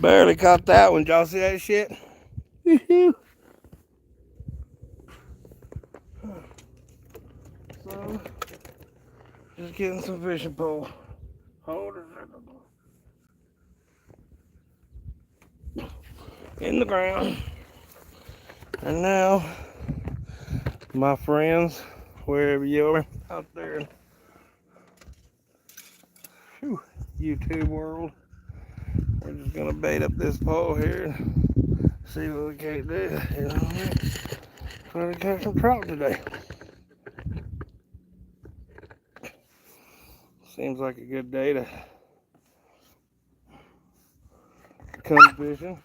Barely caught that one. Y'all see that shit? So, just getting some fishing pole holders in the ground. And now, my friends, wherever you are out there in YouTube world, we're just gonna bait up this pole here and see what we can't do. You know what I mean? Try to catch some trout today. Seems like a good day to come fishing.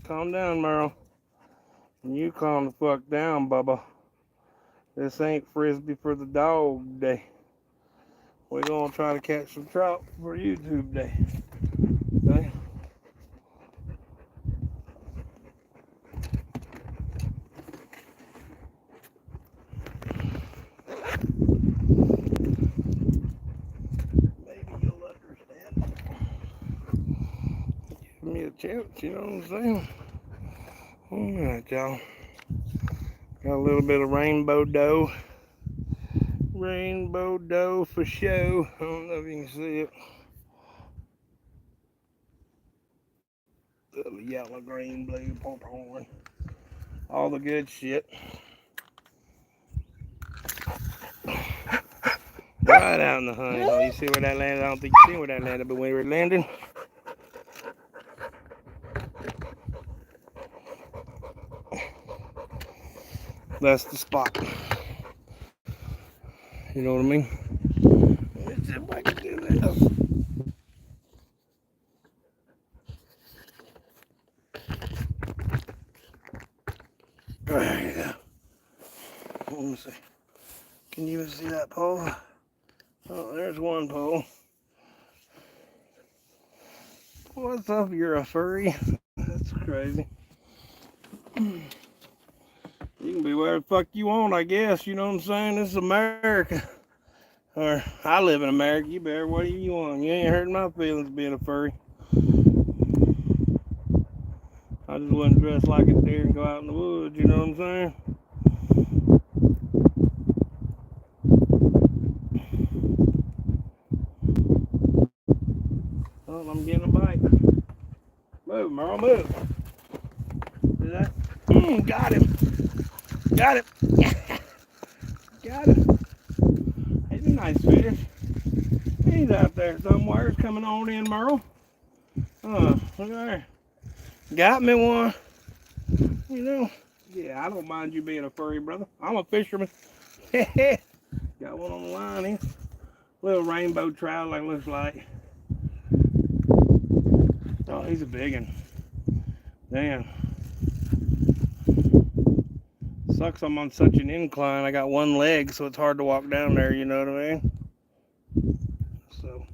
Calm down, Merle. You calm the fuck down, Bubba. This ain't frisbee for the dog day. We're gonna try to catch some trout for YouTube day. Okay? Maybe you'll understand. Give me a chance, you know what I'm saying? Alright, y'all. Got a little bit of rainbow dough. Rainbow dough for show. I don't know if you can see it. Little yellow, green, blue, purple, all the good shit. Right out in the honey hole. You see where that landed? I don't think you see where that landed, but when it landed, that's the spot. You know what I mean? Let's see if I can do this. There you go. Let me see. Can you even see that pole? Oh, there's one pole. What's up? You're a furry? That's crazy. You can be where the fuck you want, I guess. You know what I'm saying? This is America. Or I live in America. You better whatever you want. You ain't hurting my feelings being a furry. I just wouldn't dress like a deer and go out in the woods. You know what I'm saying? Oh, I'm getting a bite. Move, Merle, move. See that? Got him. Got him. Got him. He's a nice fish. He's out there somewhere. It's coming on in, Merle. Look there. Got me one. You know. Yeah, I don't mind you being a furry, brother. I'm a fisherman. Got one on the line here. Little rainbow trout, like looks like. Oh, he's a big one. Damn. Sucks I'm on such an incline. I got one leg, so it's hard to walk down there, you know what I mean? So,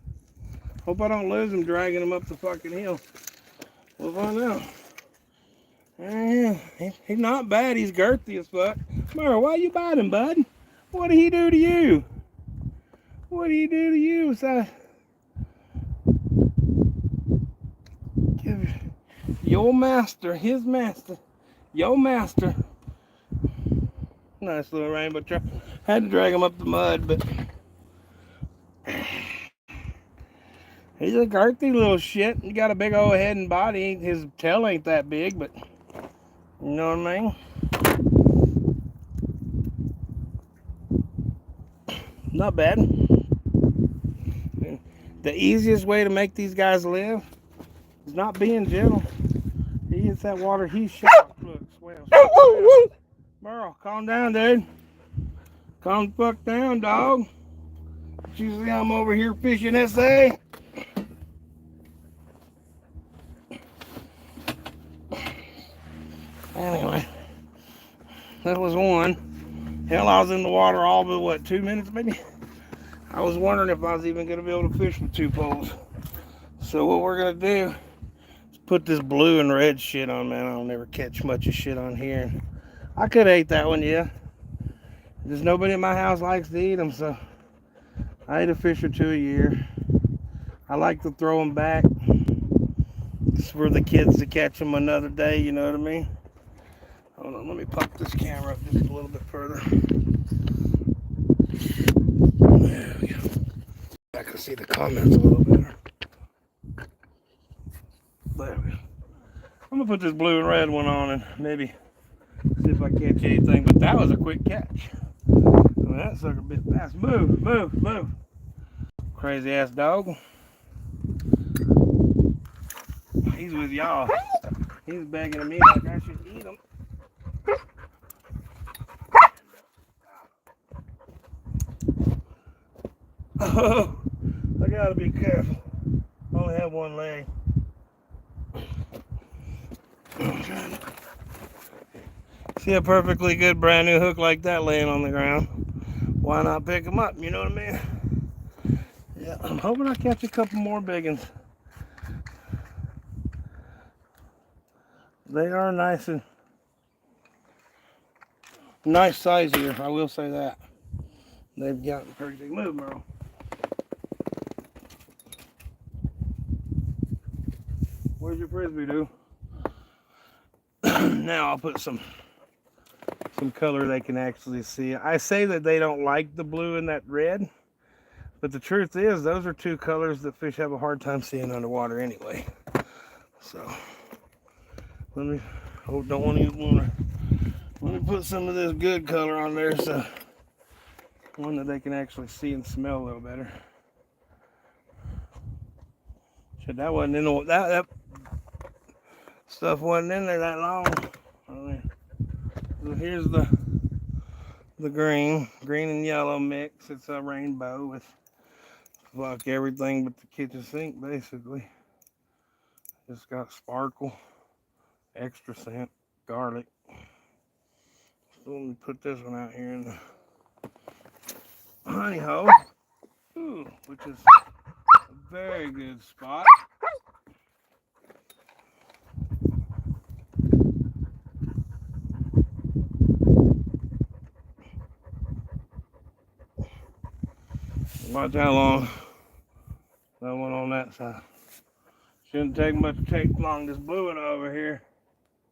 hope I don't lose him dragging him up the fucking hill. We'll find out. Yeah, he's not bad. He's girthy as fuck. Mara, why you bite him, bud? What did he do to you? What did he do to you? So, your master, his master, your master. Nice little rainbow trout. Had to drag him up the mud, but he's a girthy little shit. He got a big old head and body. His tail ain't that big, but you know what I mean? Not bad. The easiest way to make these guys live is not being gentle. He hits that water, he's shocked. Look, swell. Merle, calm down, dude. Calm the fuck down, dog. You see I'm over here fishing SA? Anyway, that was one. Hell, I was in the water all but what, 2 minutes maybe? I was wondering if I was even going to be able to fish with 2 poles. So what we're going to do is put this blue and red shit on, man. I don't never catch much of shit on here. I could have ate that one, yeah. There's nobody in my house likes to eat them, so I eat a fish or 2 a year. I like to throw them back. It's for the kids to catch them another day, you know what I mean? Hold on, let me pop this camera up just a little bit further. There we go. I can see the comments a little better. There we go. I'm gonna put this blue and red one on and maybe see if I catch anything, but that was a quick catch. I mean, that sucker bit fast. Move, move, move. Crazy ass dog. He's with y'all. He's begging at me like I should eat him. Oh, I gotta be careful. I only have one leg. See a perfectly good brand new hook like that laying on the ground. Why not pick them up? You know what I mean? Yeah, I'm hoping I catch a couple more big ones. They are nice and nice size here, I will say that. They've gotten pretty big. Move, Merle. Where's your frisbee, dude? Now I'll put some color they can actually see. I say that they don't like the blue and that red, but the truth is those are two colors that fish have a hard time seeing underwater anyway. So let me let me put some of this good color on there, so one that they can actually see and smell a little better. Shit, that wasn't in the, that stuff wasn't in there that long. So here's the green and yellow mix. It's a rainbow with like everything but the kitchen sink basically. It's got sparkle, extra scent, garlic. So let me put this one out here in the honey hole, which is a very good spot. Watch how long that one on that side. Shouldn't take much to take long. This blue one over here,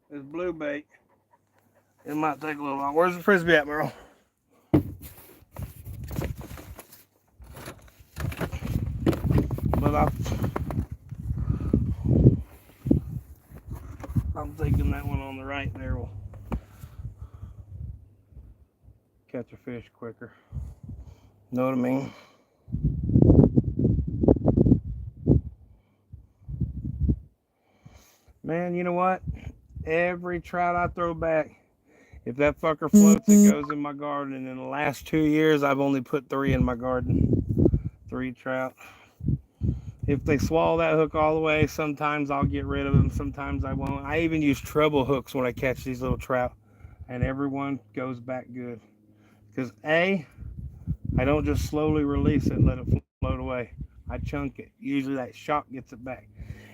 this blue bait, it might take a little while. Where's the frisbee at, Merle? But I'm thinking that one on the right there will catch a fish quicker. Know what I mean? Man, you know what? Every trout I throw back, if that fucker floats, it goes in my garden. And in the last 2 years, I've only put 3 in my garden. 3 trout. If they swallow that hook all the way, sometimes I'll get rid of them. Sometimes I won't. I even use treble hooks when I catch these little trout. And everyone goes back good. Because A, I don't just slowly release it and let it float away. I chunk it. Usually that shock gets it back.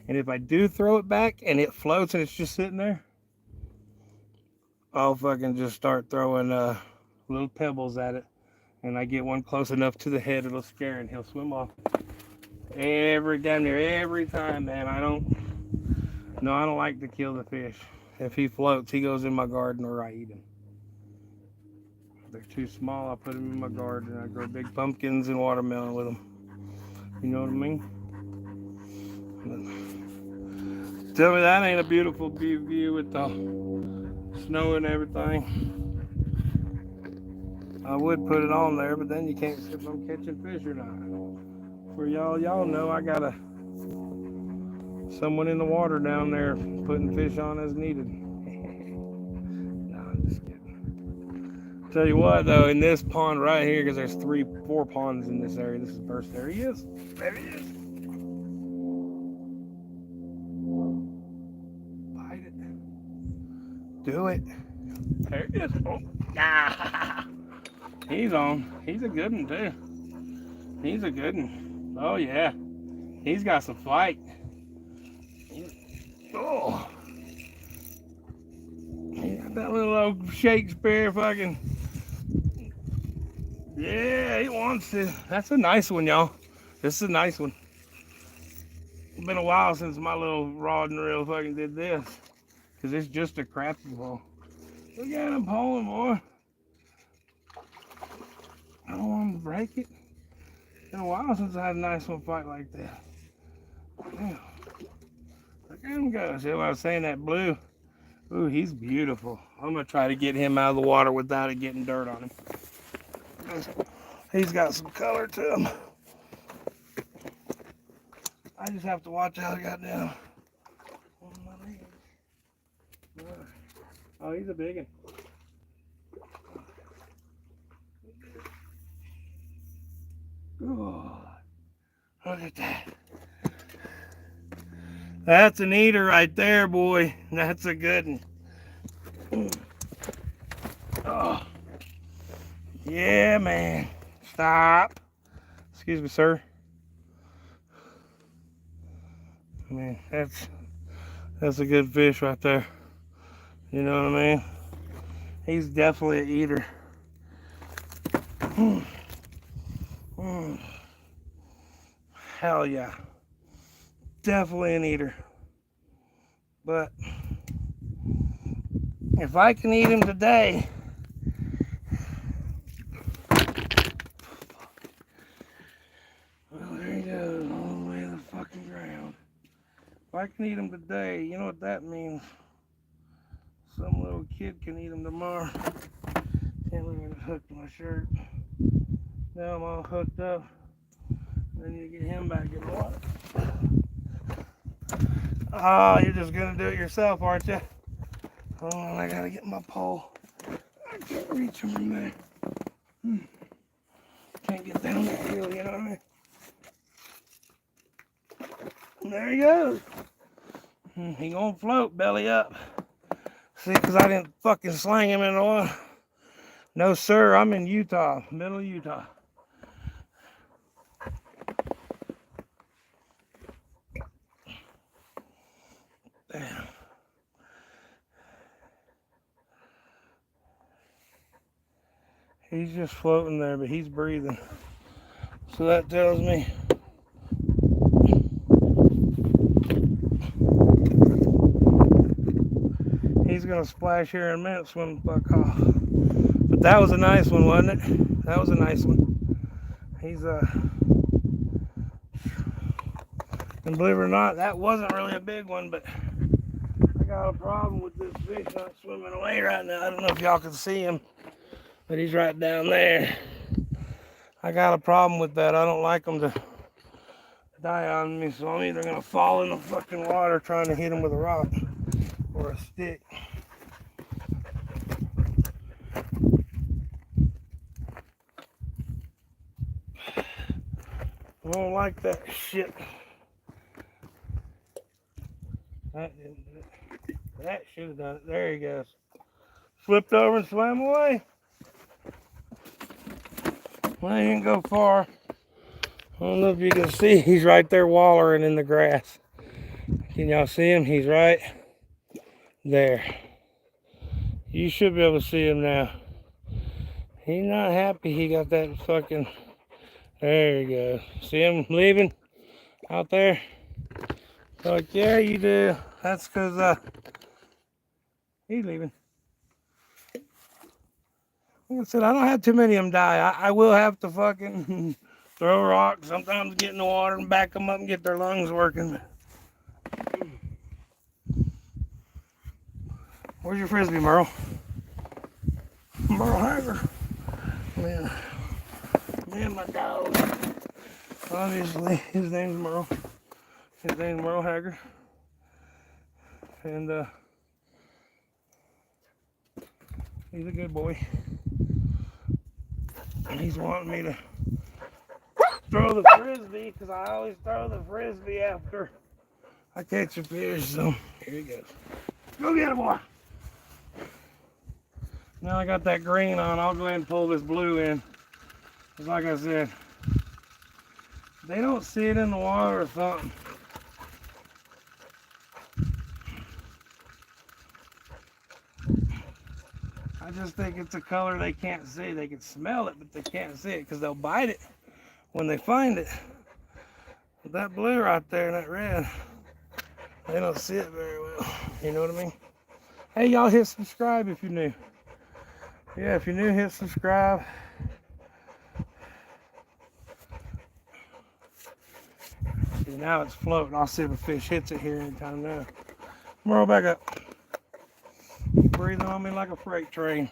And if I do throw it back and it floats and it's just sitting there, I'll fucking just start throwing little pebbles at it. And I get one close enough to the head, it'll scare and he'll swim off. Damn near every time, man. I don't like to kill the fish. If he floats, he goes in my garden or I eat him. If they're too small, I put them in my garden. I grow big pumpkins and watermelon with them. You know what I mean? Tell me that ain't a beautiful view with the snow and everything. I would put it on there, but then you can't see if I'm catching fish or not. For y'all know I got someone in the water down there putting fish on as needed. No, I'm just kidding. Tell you what though, in this pond right here, because there's 4 ponds in this area. This is the first. There he is. There he is. Bite it. Do it. There he is. Oh. Ah. He's on. He's a good one too. He's a good one. Oh yeah. He's got some fight. Oh. He got that little old Shakespeare fucking. Yeah, he wants to. That's a nice one, y'all. This is a nice one. It's been a while since my little rod and reel fucking did this. Because it's just a crappie ball. Look at him pulling, boy. I don't want him to break it. It's been a while since I had a nice one fight like that. Damn. Look at him go. See what I was saying? That blue. Ooh, he's beautiful. I'm going to try to get him out of the water without it getting dirt on him. He's got some color to him. I just have to watch how I got down on my leg. Oh, he's a big one. Oh, look at that. That's an eater right there, boy. That's a good one. Oh. Yeah, man. Stop. Excuse me, sir. Man, that's a good fish right there. You know what I mean? He's definitely an eater. Hell yeah. Definitely an eater. But if I can eat him today, well, there he goes, all the way to the fucking ground. If I can eat him today, you know what that means? Some little kid can eat him tomorrow. Can't believe I hooked my shirt. Now I'm all hooked up. I need to get him back in the water. Oh, you're just gonna do it yourself, aren't you? Hold on, I gotta get my pole. I can't reach him from there. Can't get down that hill, you know what I mean? And there he goes. He gonna float belly up. See, because I didn't fucking slang him in the water. No, sir, I'm in Utah, middle of Utah. Damn. He's just floating there, but he's breathing. So that tells me he's gonna splash here in a minute, swim the fuck off. But that was a nice one, wasn't it? That was a nice one. He's and believe it or not, that wasn't really a big one, but I got a problem with this fish not swimming away right now. I don't know if y'all can see him, but he's right down there. I got a problem with that. I don't like him to die on me, so I'm either gonna fall in the fucking water trying to hit him with a rock or a stick. I don't like that shit. That didn't do it. That should have done it. There he goes. Flipped over and swam away. Well, he didn't go far. I don't know if you can see. He's right there wallering in the grass. Can y'all see him? He's right there. You should be able to see him now. He's not happy he got that fucking... There you go. See him leaving out there? Like, yeah, you do. That's because he's leaving. Like I said, I don't have too many of them die. I will have to fucking throw rocks, sometimes get in the water and back them up and get their lungs working. Where's your frisbee, Merle? Merle Hager. Man, my dog. Obviously, his name's Merle. His name's Merle Hager. And he's a good boy. And he's wanting me to throw the frisbee because I always throw the frisbee after I catch a fish. So here he goes. Go get it, boy. Now I got that green on, I'll go ahead and pull this blue in. Because like I said, they don't see it in the water or something. I just think it's a color they can't see. They can smell it, but they can't see it because they'll bite it when they find it. That blue right there and that red, they don't see it very well. You know what I mean? Hey, y'all hit subscribe if you're new. Yeah, if you're new, hit subscribe. See, now it's floating. I'll see if a fish hits it here anytime now. Roll back up. Breathing on me like a freight train.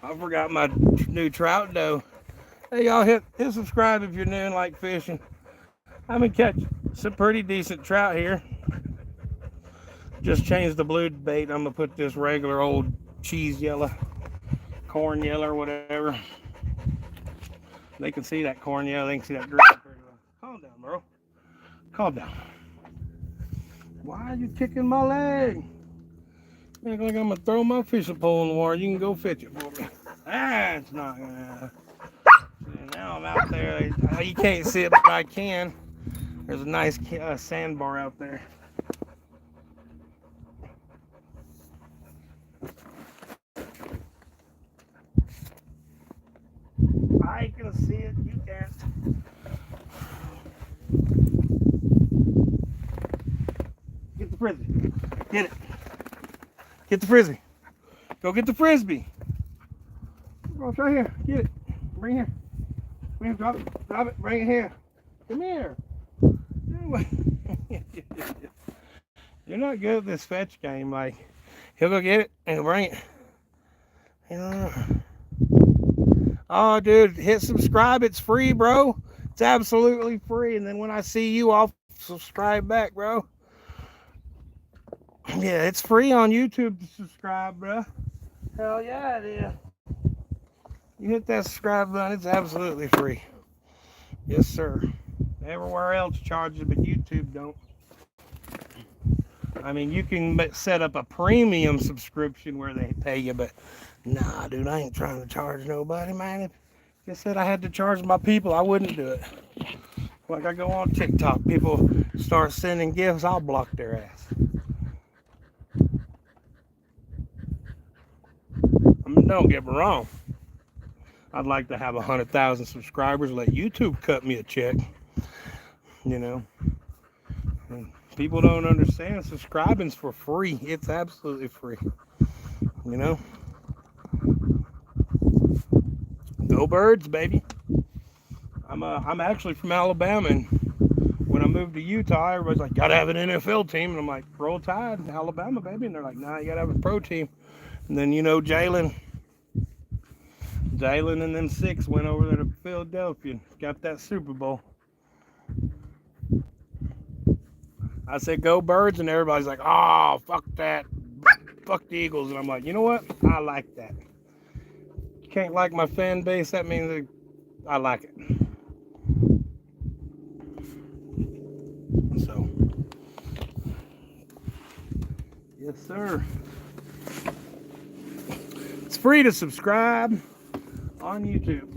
I forgot my new trout dough. Hey, y'all hit subscribe if you're new and like fishing. I'm gonna catch some pretty decent trout here. Just changed the blue bait. I'm gonna put this regular old cheese yellow, corn yellow, or whatever. They can see that corn yellow. They can see that green. Calm down, bro. Calm down. Why are you kicking my leg? Look like I'm gonna throw my fishing pole in the water. You can go fetch it for me. It's not gonna. Now I'm out there. You can't see it, but I can. There's a nice sandbar out there. I can see it. You can't. Get the frisbee. Get it. Get the frisbee. Go get the frisbee. Oh, it's right here. Get it. Bring it here. Bring it. Drop it. Drop it. Bring it here. Come here. You're not good at this fetch game. Like, he'll go get it and bring it. You know. Oh, dude, hit subscribe. It's free, bro. It's absolutely free. And then when I see you, I'll subscribe back, bro. Yeah, it's free on YouTube to subscribe, bro. Hell yeah, it is. You hit that subscribe button, it's absolutely free. Yes, sir. Everywhere else charges, but YouTube don't. I mean, you can set up a premium subscription where they pay you, but nah, dude, I ain't trying to charge nobody, man. If I said I had to charge my people, I wouldn't do it. Like I go on TikTok, people start sending gifts, I'll block their ass. I mean, don't get me wrong. I'd like to have 100,000 subscribers, let YouTube cut me a check. You know, and people don't understand subscribing's for free. It's absolutely free. You know, go Birds, baby. I'm actually from Alabama, and when I moved to Utah, everybody's like, gotta have an NFL team, and I'm like, Roll Tide, Alabama, baby, and they're like, nah, you gotta have a pro team. And then, you know, Jalen and them 6 went over there to Philadelphia and got that Super Bowl. I said, go Birds, and everybody's like, oh, fuck that. Fuck the Eagles. And I'm like, you know what? I like that. You can't like my fan base, that means I like it. So, yes, sir. It's free to subscribe on YouTube.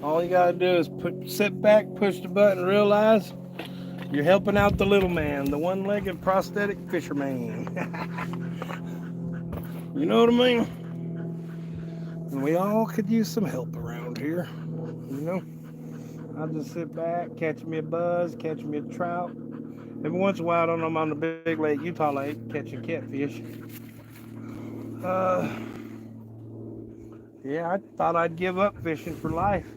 All you gotta do is sit back, push the button, realize you're helping out the little man, the one-legged prosthetic fisherman. You know what I mean? And we all could use some help around here. You know? I'll just sit back, catch me a buzz, catch me a trout. Every once in a while, I don't know, I'm on the big lake, Utah Lake, catching catfish. Yeah, I thought I'd give up fishing for life.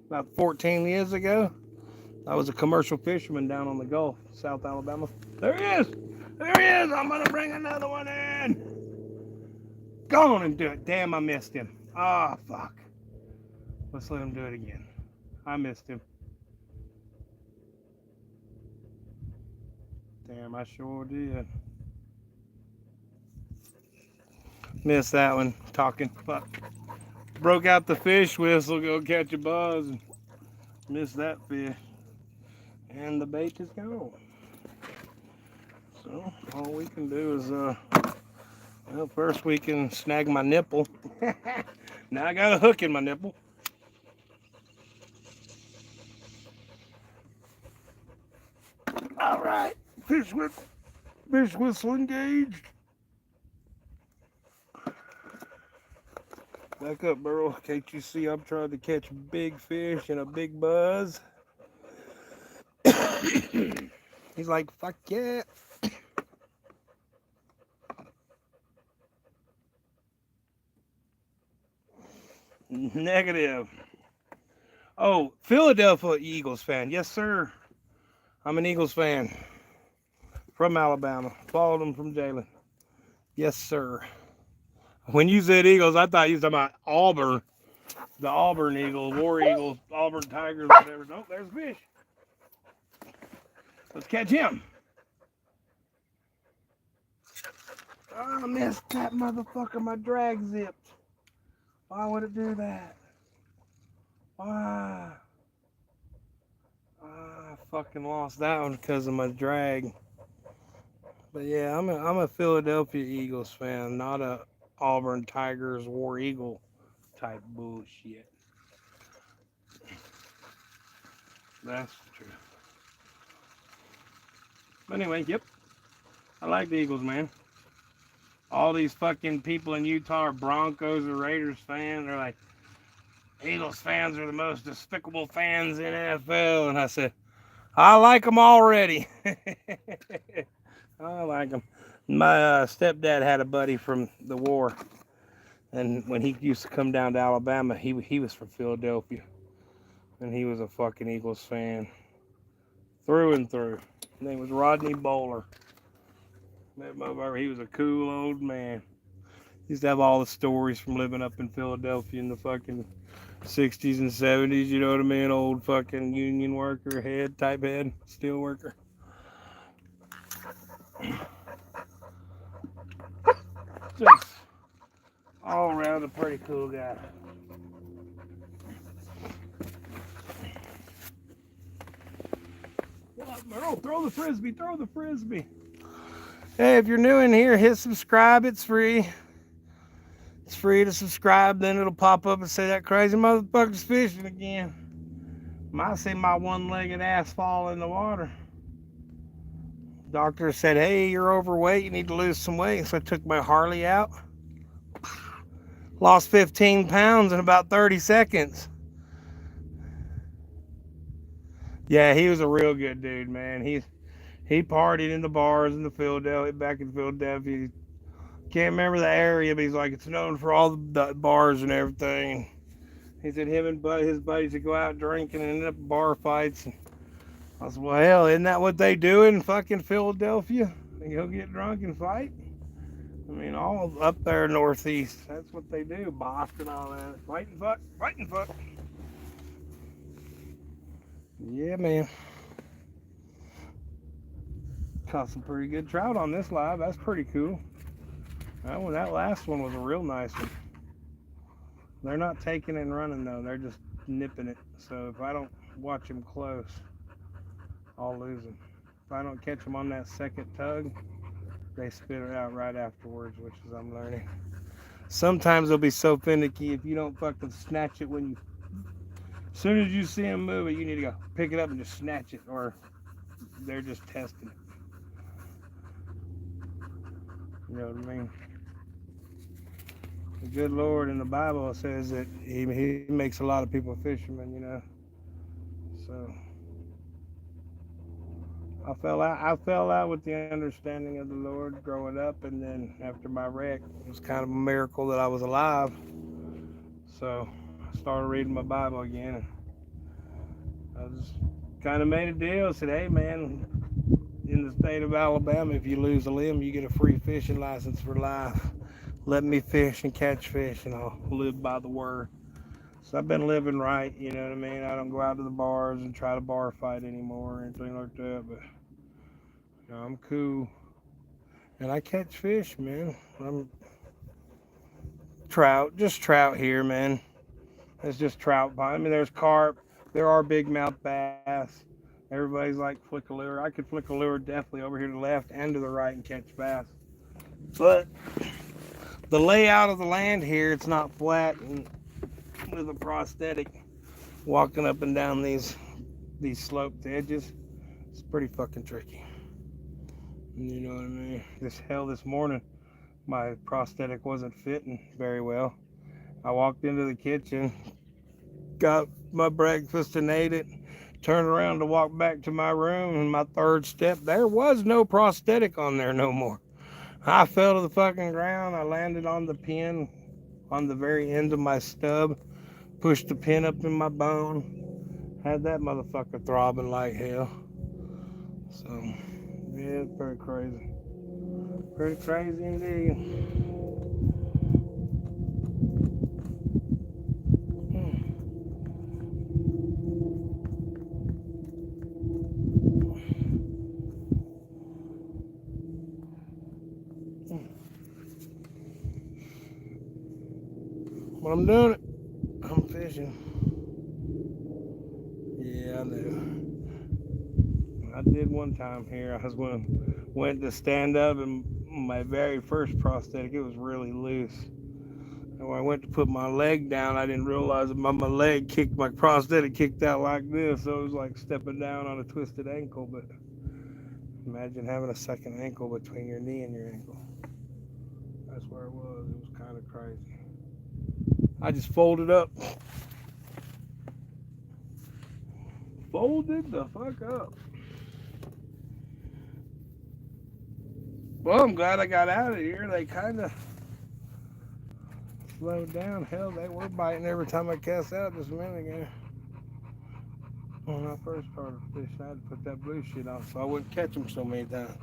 About 14 years ago, I was a commercial fisherman down on the Gulf, South Alabama. There he is! There he is! I'm gonna bring another one in! Go on and do it. Damn, I missed him. Ah, oh, fuck. Let's let him do it again. I missed him. Damn, I sure did. Missed that one. Talking. Fuck. Broke out the fish whistle, go catch a buzz, and missed that fish. And the bait is gone. So, all we can do is, well, first we can snag my nipple. Now I got a hook in my nipple. All right, fish whip. Fish whistle engaged. Back up, Burl. Can't you see I'm trying to catch big fish and a big buzz? He's like, fuck yeah. Negative. Oh, Philadelphia Eagles fan. Yes, sir. I'm an Eagles fan. From Alabama. Followed them from Jalen. Yes, sir. When you said Eagles, I thought you were talking about Auburn. The Auburn Eagles, War Eagles, Auburn Tigers, whatever. Nope, there's fish. Let's catch him. Oh, I missed that motherfucker. My drag zipped. Why would it do that? Why? I fucking lost that one because of my drag. But yeah, I'm a Philadelphia Eagles fan, not a Auburn Tigers War Eagle type bullshit. That's true. But anyway, yep. I like the Eagles, man. All these fucking people in Utah are Broncos or Raiders fans. They're like, Eagles fans are the most despicable fans in NFL. And I said, I like them already. I like them. My stepdad had a buddy from the war. And when he used to come down to Alabama, he was from Philadelphia. And he was a fucking Eagles fan. Through and through. His name was Rodney Bowler. That motherfucker, he was a cool old man. He used to have all the stories from living up in Philadelphia in the fucking 60s and 70s, you know what I mean? Old fucking union worker, type head, steel worker. Just all around a pretty cool guy. Oh, throw the frisbee, throw the frisbee. Hey, if you're new in here, hit subscribe, it's free. It's free to subscribe, then it'll pop up and say that crazy motherfucker's fishing again. Might see my one-legged ass fall in the water. Doctor said, hey, you're overweight, you need to lose some weight. So I took my Harley out. Lost 15 pounds in about 30 seconds. Yeah, he was a real good dude, man. He partied in the bars in back in Philadelphia. Can't remember the area, but he's like, it's known for all the bars and everything. He said him and his buddies would go out drinking and end up in bar fights. And I said, well, hell, isn't that what they do in fucking Philadelphia? They go get drunk and fight? I mean, all up there northeast, that's what they do. Boston, all that. Fight and fuck, fight and fuck. Yeah, man. Caught some pretty good trout on this live. That's pretty cool. That last one was a real nice one. They're not taking it and running, though. They're just nipping it. So if I don't watch them close, I'll lose them. If I don't catch them on that second tug, they spit it out right afterwards, which is I'm learning. Sometimes they'll be so finicky if you don't fucking snatch it when you... As soon as you see them move it, you need to go pick it up and just snatch it, or they're just testing it. You know what I mean? The good Lord in the Bible says that he makes a lot of people fishermen, you know. So I fell out with the understanding of the Lord growing up, and then after my wreck, it was kind of a miracle that I was alive. So I started reading my Bible again, and I just kind of made a deal. I said, hey man, in the state of Alabama, if you lose a limb, you get a free fishing license for life. Let me fish and catch fish, and I'll live by the word. So I've been living right, you know what I mean? I don't go out to the bars and try to bar fight anymore or anything like that, but you know, I'm cool. And I catch fish, man. I'm just trout here, man. It's just trout. I mean, there's carp. There are big mouth bass. Everybody's like, flick a lure. I could flick a lure definitely over here to the left and to the right and catch bass. But the layout of the land here, it's not flat, and with a prosthetic walking up and down these sloped edges, it's pretty fucking tricky. You know what I mean? This morning, my prosthetic wasn't fitting very well. I walked into the kitchen, got my breakfast and ate it, turned around to walk back to my room, and my third step, there was no prosthetic on there no more. I fell to the fucking ground. I landed on the pin on the very end of my stub, pushed the pin up in my bone, had that motherfucker throbbing like hell. So, yeah, it's pretty crazy. Pretty crazy indeed. But I'm doing it. I'm fishing. Yeah, I know. I did one time here. I was went to stand up, and my very first prosthetic, it was really loose. And when I went to put my leg down, I didn't realize that my leg kicked, my prosthetic kicked out like this. So it was like stepping down on a twisted ankle. But imagine having a second ankle between your knee and your ankle. That's where it was. It was kind of crazy. I just folded up. Folded the fuck up. Well, I'm glad I got out of here. They kind of slowed down. Hell, they were biting every time I cast out just a minute ago. When I first started fishing, I had to put that blue shit on so I wouldn't catch them so many times.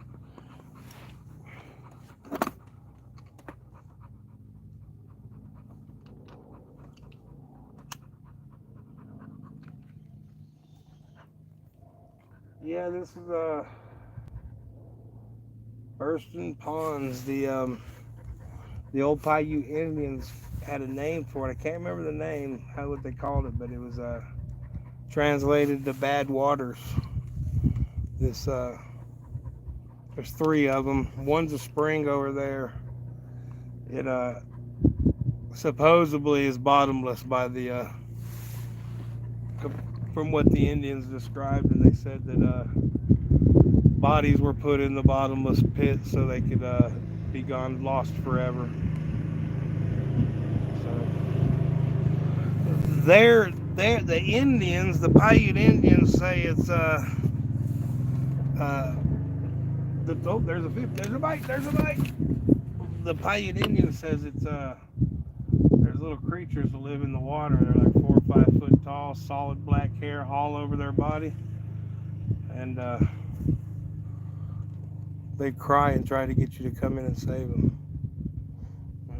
Yeah, this is Bursting Ponds. The old Paiute Indians had a name for it. I can't remember the name, what they called it, but it was translated to bad waters. This there's three of them. One's a spring over there. It supposedly is bottomless by the from what the Indians described, and they said that bodies were put in the bottomless pit so they could be gone, lost forever. So the Indians, the Paiute Indians, say it's there's a fish, there's a bite. The Paiute Indian says it's there's little creatures that live in the water. They're like 4 or 5 foot tall, solid black hair all over their body, and they cry and try to get you to come in and save them.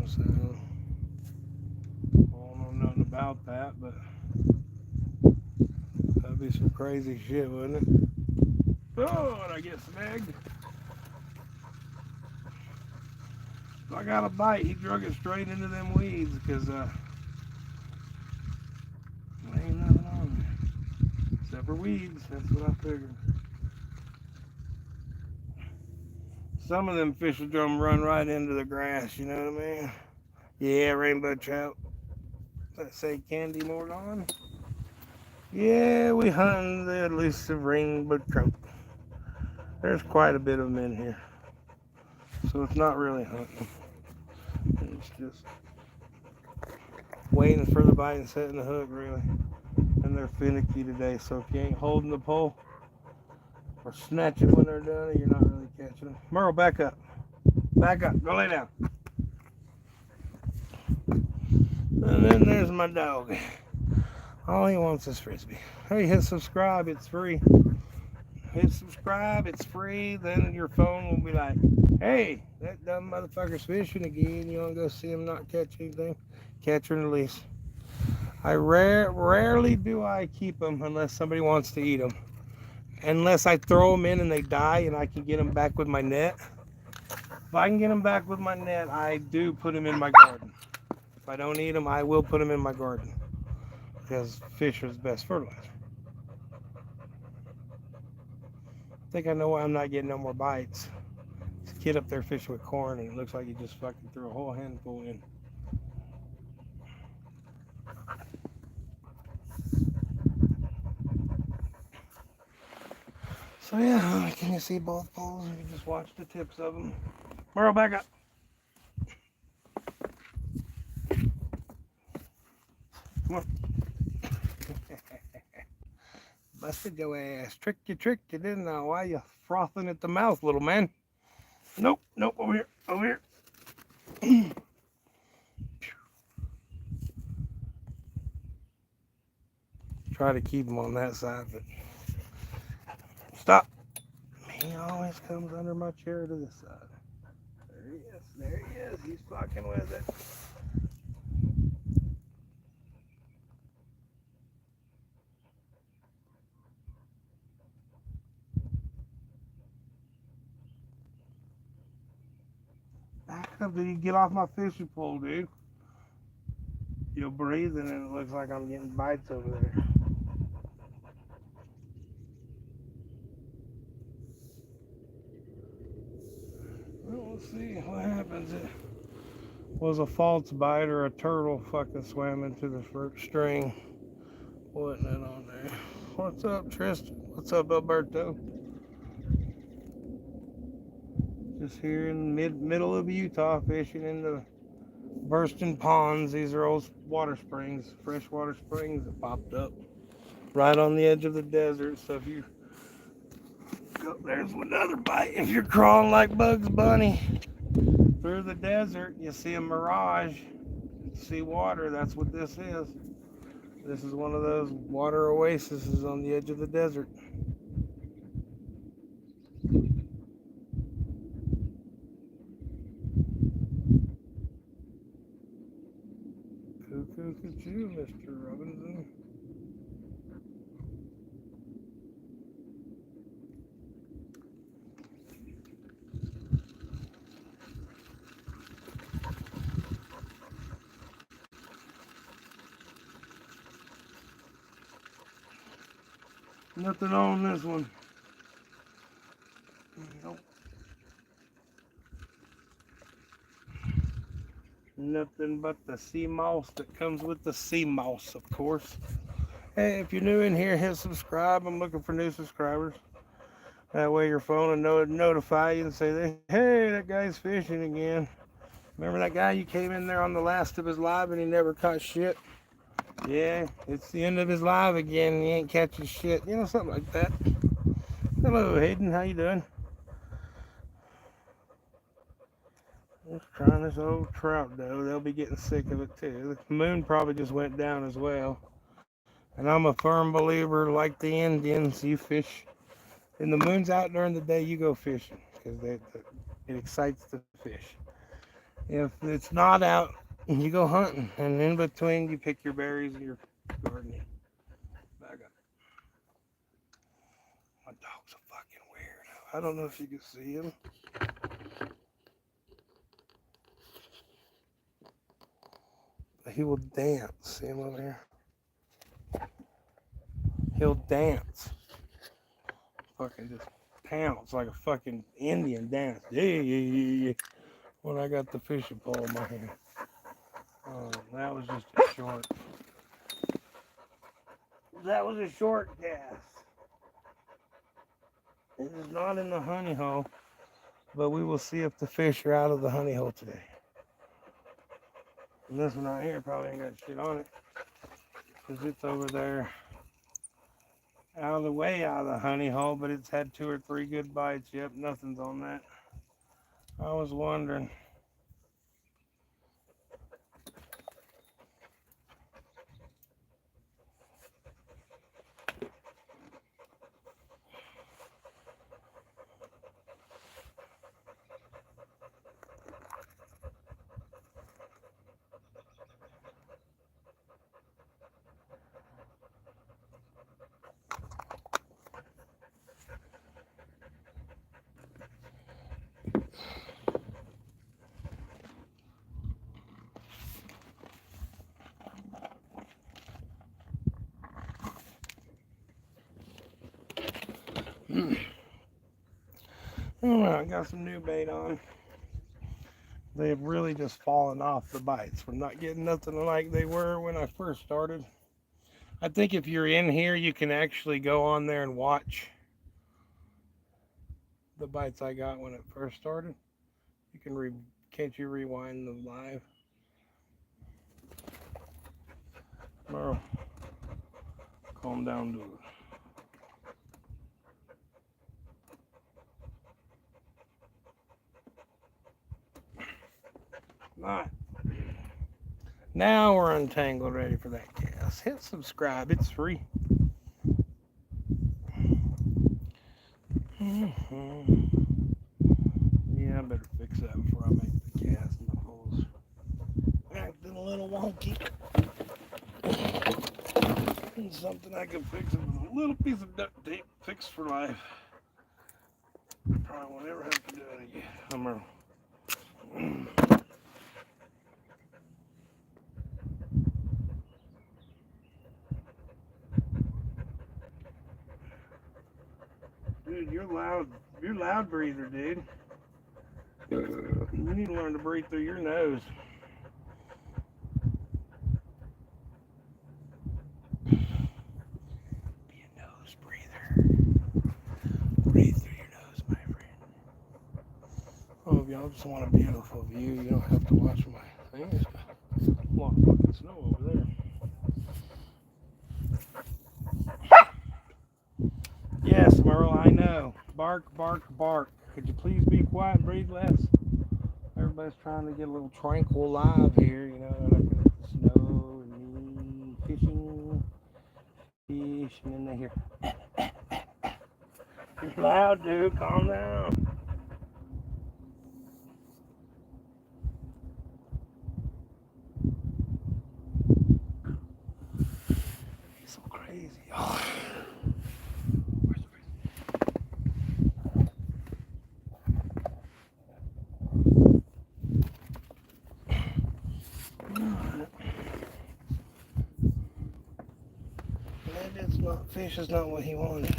So, I don't know nothing about that, but that'd be some crazy shit, wouldn't it? Oh, and I get snagged. If I got a bite, he drug it straight into them weeds because there ain't nothing on there except for weeds. That's what I figured. Some of them fish will run right into the grass, you know what I mean? Yeah, rainbow trout. Let's say Candy Morgan. Yeah, we hunt the elusive rainbow trout. There's quite a bit of them in here. So it's not really hunting. It's just waiting for the bite and setting the hook, really. And they're finicky today, so if you ain't holding the pole or snatch it when they're done, you're not really catching them. Merle, back up. Back up. Go lay down. And then there's my dog. All he wants is frisbee. Hey, hit subscribe. It's free. Hit subscribe. It's free. Then your phone will be like, hey, that dumb motherfucker's fishing again. You want to go see him not catch anything? Catch and release. Rarely do I keep them unless somebody wants to eat them. Unless I throw them in and they die and I can get them back with my net. If I can get them back with my net, I do put them in my garden. If I don't eat them, I will put them in my garden. Because fish is the best fertilizer. I think I know why I'm not getting no more bites. This kid up there fishing with corn and it looks like he just fucking threw a whole handful in. So yeah, can you see both poles? You just watch the tips of them. Merle, back up. Come on. Busted your ass. Tricked you, didn't I? Why you frothing at the mouth, little man? Nope, nope, over here, over here. Try to keep him on that side, but stop. He always comes under my chair to this side. There he is, there he is. He's fucking with it. Back up, did you get off my fishing pole, dude? You're breathing and it looks like I'm getting bites over there. Well, we'll see what happens. It was a false bite or a turtle fucking swam into the first string. Putting it on there. What's up, Tristan? What's up, Alberto? Just here in the middle of Utah, fishing in the bursting ponds. These are old water springs, freshwater springs that popped up right on the edge of the desert. So if you go, there's another bite. If you're crawling like Bugs Bunny through the desert, you see a mirage, you see water. That's what this is. This is one of those water oases on the edge of the desert. Cuckoo, cuckoo, Mr. Robinson. Nothing on this one. Nope. Nothing but the sea moss that comes with the sea moss, of course. Hey, if you're new in here, hit subscribe. I'm looking for new subscribers. That way your phone will notify you and say, hey, that guy's fishing again. Remember that guy you came in there on the last of his live and he never caught shit? Yeah, it's the end of his live again and he ain't catching shit. You know, something like that. Hello, Hayden. How you doing? Just trying this old trout dough. They'll be getting sick of it too. The moon probably just went down as well. And I'm a firm believer, like the Indians, you fish. And the moon's out during the day, you go fishing because it excites the fish. If it's not out, you go hunting. And in between, you pick your berries and your gardening. Back up. My dog's a fucking weirdo. I don't know if you can see him. But he will dance. See him over here? He'll dance. Fucking just pounce like a fucking Indian dance. Yeah. When I got the fishing pole in my hand. That was just a short. That was a short cast. It is not in the honey hole, but we will see if the fish are out of the honey hole today. And this one right here probably ain't got shit on it, because it's over there out of the way out of the honey hole, but it's had 2 or 3 good bites. Yep, nothing's on that. I was wondering. Alright, I got some new bait on. They have really just fallen off the bites. We're not getting nothing like they were when I first started. I think if you're in here, you can actually go on there and watch the bites I got when it first started. You can can't you rewind the live? Merle, calm down, dude. Alright. Now we're untangled, ready for that cast. Hit subscribe, it's free. Yeah, I better fix that before I make the cast. My holes acting a little wonky. Something I can fix with a little piece of duct tape, fixed for life. Probably won't ever have to do it again. Dude, you're loud. You're a loud breather, dude. You need to learn to breathe through your nose. Be a nose breather. Breathe through your nose, my friend. Oh, if y'all just want a beautiful view, you don't have to watch my thing. There's a lot of fucking snow over there. Yes, Merle, I know. Bark, bark, bark. Could you please be quiet and breathe less? Everybody's trying to get a little tranquil live here, you know, looking at the snow and me fishing, and then they hear, you're loud, dude, calm down. He's so crazy. Oh. Where's the Maybe it's not, fish is not what he wanted.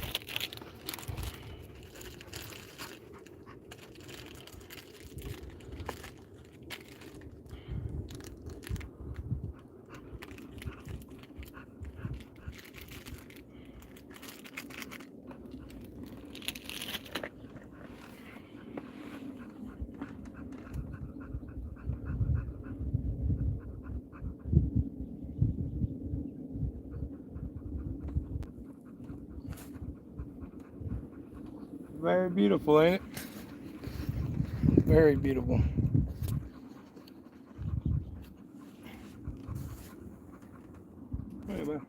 Very beautiful, ain't it? Very beautiful. Anyway.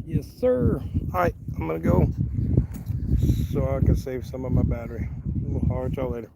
Yes, sir. Alright, I'm gonna go so I can save some of my battery. We'll holler at y'all later.